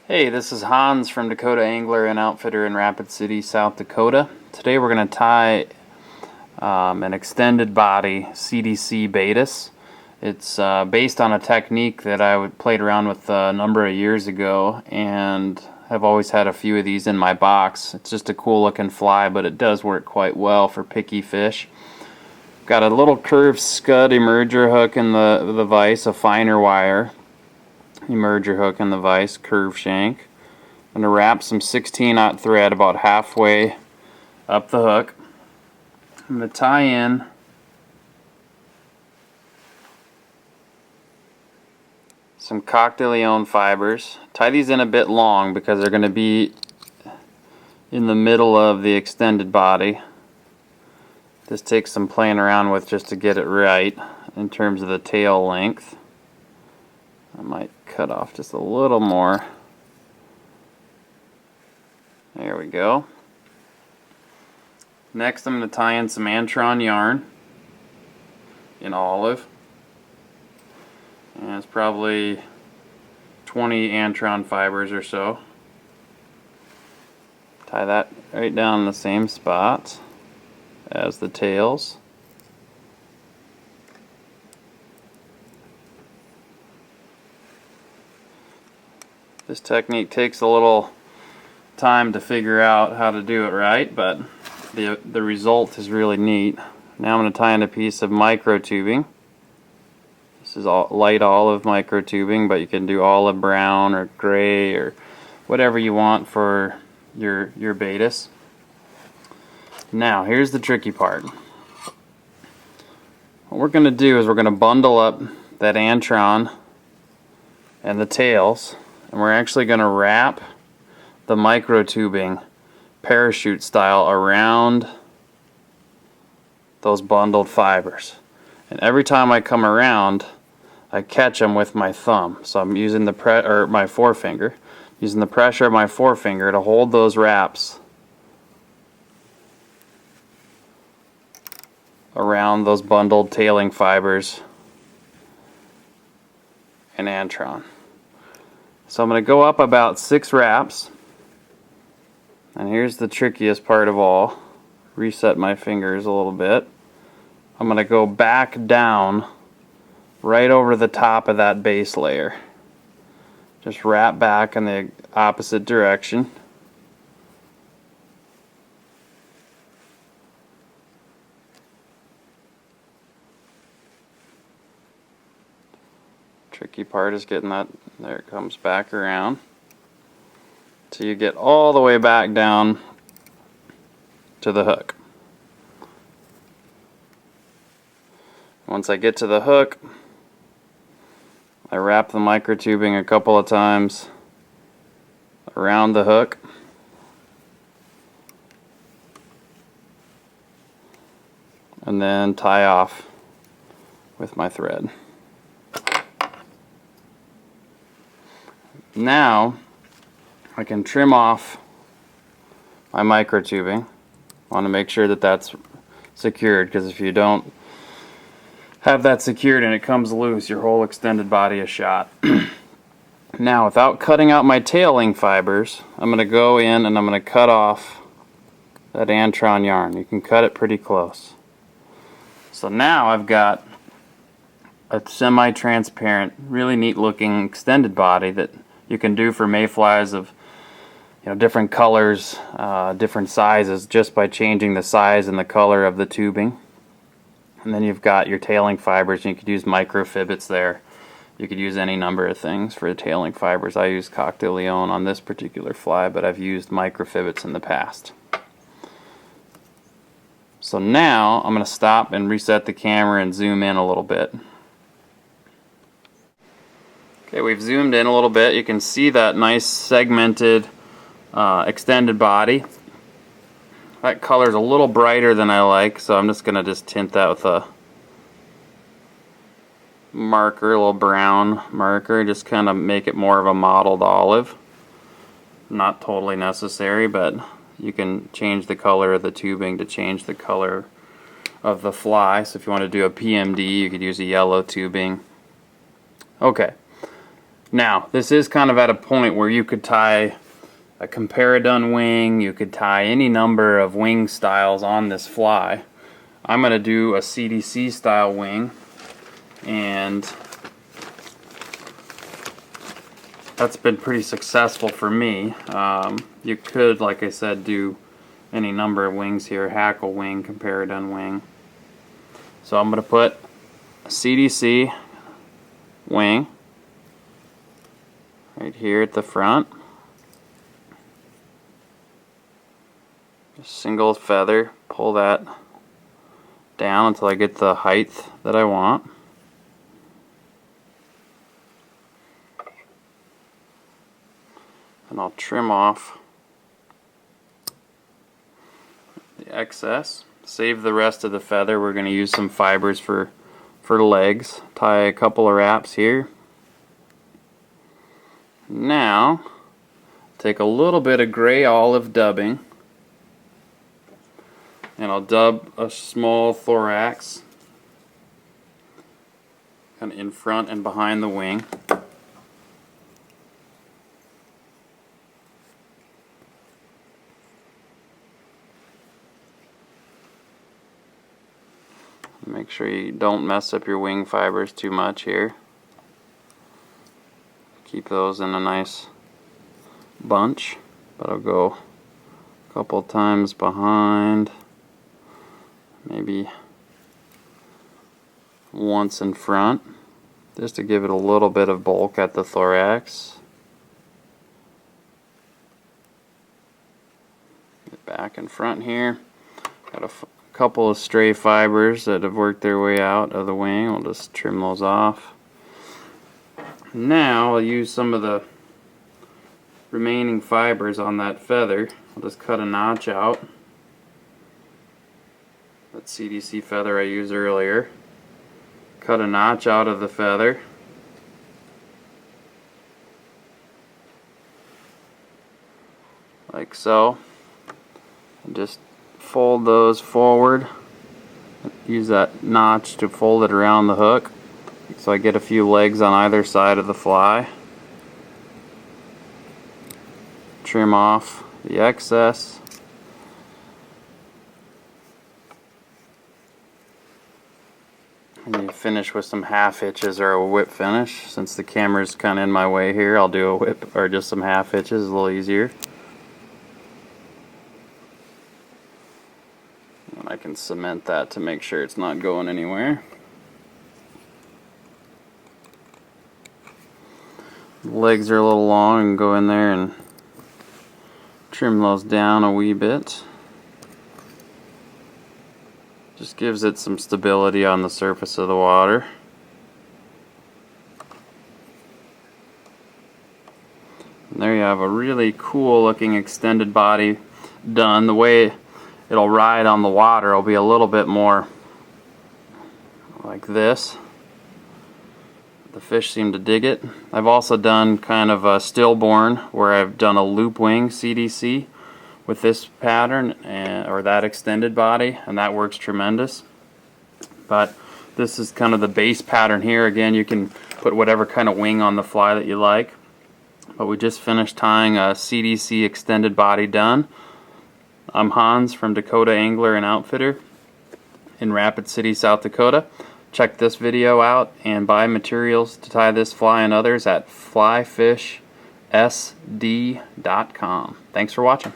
Hey, this is Hans from Dakota Angler and Outfitter in Rapid City, South Dakota. Today we're going to tie an extended body CDC Baetis. It's based on a technique that I played around with a number of years ago, and I've always had a few of these in my box. It's just a cool looking fly, but it does work quite well for picky fish. Got a little curved scud emerger hook in the vise, a finer wire emerger hook in the vise, curve shank. I'm going to wrap some 16-aught thread about halfway up the hook. I'm going to tie in some cocktail fibers. Tie these in a bit long because they're going to be in the middle of the extended body. This takes some playing around with just to get it right in terms of the tail length. I might cut off just a little more. There we go. Next I'm going to tie in some Antron yarn in olive. And it's probably 20 Antron fibers or so. Tie that right down in the same spot as the tails. This technique takes a little time to figure out how to do it right, but the result is really neat. Now I'm going to tie in a piece of micro tubing. This is all light olive micro tubing, but you can do olive brown or gray or whatever you want for your Baetis. Now here's the tricky part. What we're going to do is we're going to bundle up that Antron and the tails, and we're actually going to wrap the micro tubing parachute style around those bundled fibers. And every time I come around, I catch them with my thumb. So I'm using my forefinger, using the pressure of my forefinger to hold those wraps around those bundled tailing fibers and Antron. So I'm going to go up about 6 wraps, and here's the trickiest part of all. Reset my fingers a little bit. I'm going to go back down right over the top of that base layer. Just wrap back in the opposite direction. Tricky part is getting that, there it comes back around. So you get all the way back down to the hook. Once I get to the hook, I wrap the micro tubing a couple of times around the hook. And then tie off with my thread. Now I can trim off my micro tubing. I want to make sure that that's secured, because if you don't have that secured and it comes loose, your whole extended body is shot. Now, without cutting out my tailing fibers, I'm going to go in and I'm going to cut off that Antron yarn. You can cut it pretty close. So now I've got a semi-transparent, really neat looking extended body that you can do for mayflies of different colors, different sizes, just by changing the size and the color of the tubing. And then you've got your tailing fibers, and you could use microfibbits there. You could use any number of things for the tailing fibers. I use cocktail on this particular fly, but I've used microfibbits in the past. So now I'm going to stop and reset the camera and zoom in a little bit. Okay, we've zoomed in a little bit. You can see that nice segmented extended body. That color's a little brighter than I like, so I'm just going to tint that with a marker, a little brown marker, just kind of make it more of a mottled olive. Not totally necessary, but you can change the color of the tubing to change the color of the fly. So if you want to do a PMD, you could use a yellow tubing. Okay. Now, this is kind of at a point where you could tie a comparadun wing, you could tie any number of wing styles on this fly. I'm going to do a CDC style wing, and that's been pretty successful for me. You could, like I said, do any number of wings here, hackle wing, comparadun wing. So I'm going to put a CDC wing right here at the front. Just single feather, pull that down until I get the height that I want. And I'll trim off the excess. Save the rest of the feather. We're going to use some fibers for legs. Tie a couple of wraps here. Now, take a little bit of gray olive dubbing, and I'll dub a small thorax kind of in front and behind the wing. Make sure you don't mess up your wing fibers too much here. Keep those in a nice bunch, but I'll go a couple times behind, maybe once in front, just to give it a little bit of bulk at the thorax. Get back in front here. Got a couple of stray fibers that have worked their way out of the wing. I'll just trim those off. Now I'll use some of the remaining fibers on that feather. I'll just cut a notch out. That CDC feather I used earlier. Cut a notch out of the feather. Like so. And just fold those forward. Use that notch to fold it around the hook, so I get a few legs on either side of the fly. Trim off the excess. And you finish with some half hitches or a whip finish. Since the camera's kind of in my way here, I'll do a whip or just some half hitches, a little easier. And I can cement that to make sure it's not going anywhere. Legs are a little long, and go in there and trim those down a wee bit. Just gives it some stability on the surface of the water. And there you have a really cool looking extended body done. The way it'll ride on the water will be a little bit more like this. The fish seem to dig it. I've also done kind of a stillborn where I've done a loop wing CDC with this pattern or that extended body, and that works tremendous. But this is kind of the base pattern here. Again, you can put whatever kind of wing on the fly that you like. But we just finished tying a CDC extended body done. I'm Hans from Dakota Angler and Outfitter in Rapid City, South Dakota. Check this video out and buy materials to tie this fly and others at flyfishsd.com. Thanks for watching.